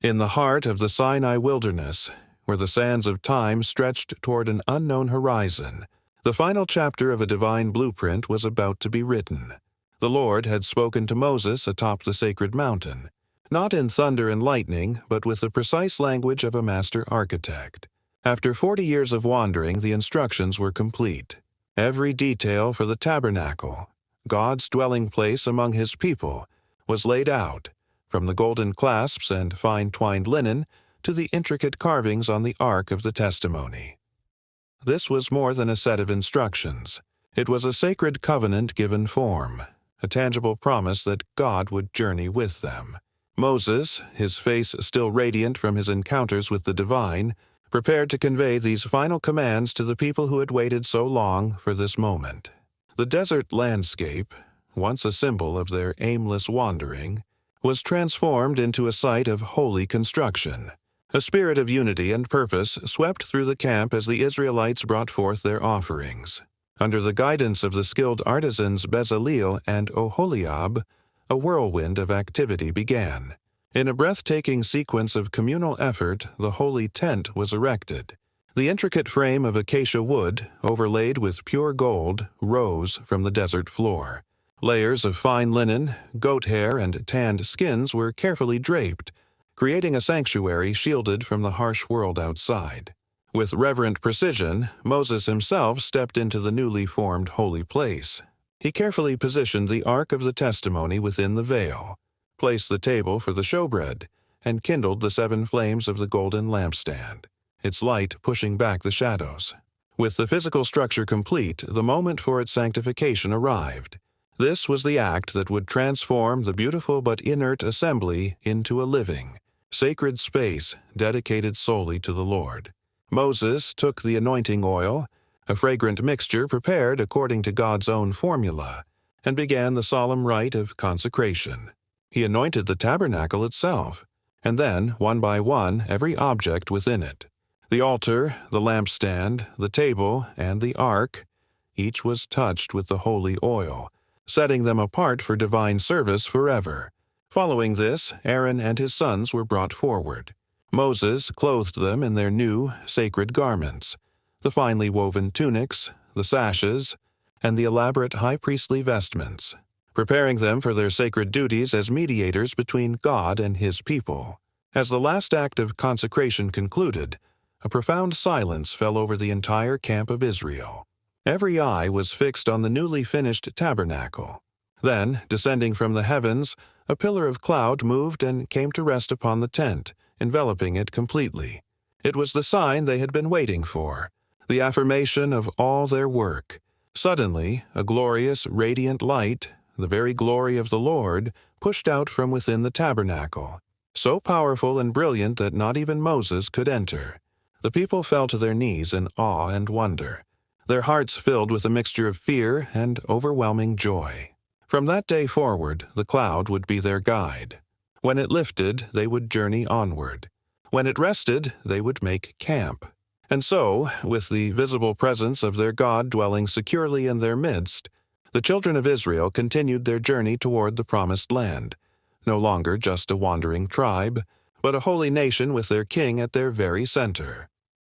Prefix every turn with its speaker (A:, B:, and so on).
A: In the heart of the Sinai wilderness, where the sands of time stretched toward an unknown horizon, the final chapter of a divine blueprint was about to be written. The Lord had spoken to Moses atop the sacred mountain, not in thunder and lightning, but with the precise language of a master architect. After 40 years of wandering, the instructions were complete. Every detail for the tabernacle, God's dwelling place among His people, was laid out, from the golden clasps and fine twined linen to the intricate carvings on the Ark of the Testimony. This was more than a set of instructions. It was a sacred covenant given form, a tangible promise that God would journey with them. Moses, his face still radiant from his encounters with the divine, prepared to convey these final commands to the people who had waited so long for this moment. The desert landscape, once a symbol of their aimless wandering, was transformed into a site of holy construction. A spirit of unity and purpose swept through the camp as the Israelites brought forth their offerings. Under the guidance of the skilled artisans Bezaleel and Oholiab, a whirlwind of activity began. In a breathtaking sequence of communal effort, the holy tent was erected. The intricate frame of acacia wood, overlaid with pure gold, rose from the desert floor. Layers of fine linen, goat hair, and tanned skins were carefully draped, creating a sanctuary shielded from the harsh world outside. With reverent precision, Moses himself stepped into the newly formed holy place. He carefully positioned the Ark of the Testimony within the veil, placed the table for the showbread, and kindled the 7 flames of the golden lampstand, its light pushing back the shadows. With the physical structure complete, the moment for its sanctification arrived. This was the act that would transform the beautiful but inert assembly into a living, sacred space dedicated solely to the Lord. Moses took the anointing oil, a fragrant mixture prepared according to God's own formula, and began the solemn rite of consecration. He anointed the tabernacle itself, and then, one by one, every object within it. The altar, the lampstand, the table, and the ark, each was touched with the holy oil, setting them apart for divine service forever. Following this, Aaron and his sons were brought forward. Moses clothed them in their new, sacred garments, the finely woven tunics, the sashes, and the elaborate high priestly vestments, preparing them for their sacred duties as mediators between God and His people. As the last act of consecration concluded, a profound silence fell over the entire camp of Israel. Every eye was fixed on the newly finished tabernacle. Then, descending from the heavens, a pillar of cloud moved and came to rest upon the tent, enveloping it completely. It was the sign they had been waiting for, the affirmation of all their work. Suddenly, a glorious, radiant light, the very glory of the Lord, pushed out from within the tabernacle, so powerful and brilliant that not even Moses could enter. The people fell to their knees in awe and wonder, their hearts filled with a mixture of fear and overwhelming joy. From that day forward, the cloud would be their guide. When it lifted, they would journey onward. When it rested, they would make camp. And so, with the visible presence of their God dwelling securely in their midst, the children of Israel continued their journey toward the promised land, no longer just a wandering tribe, but a holy nation with their king at their very center.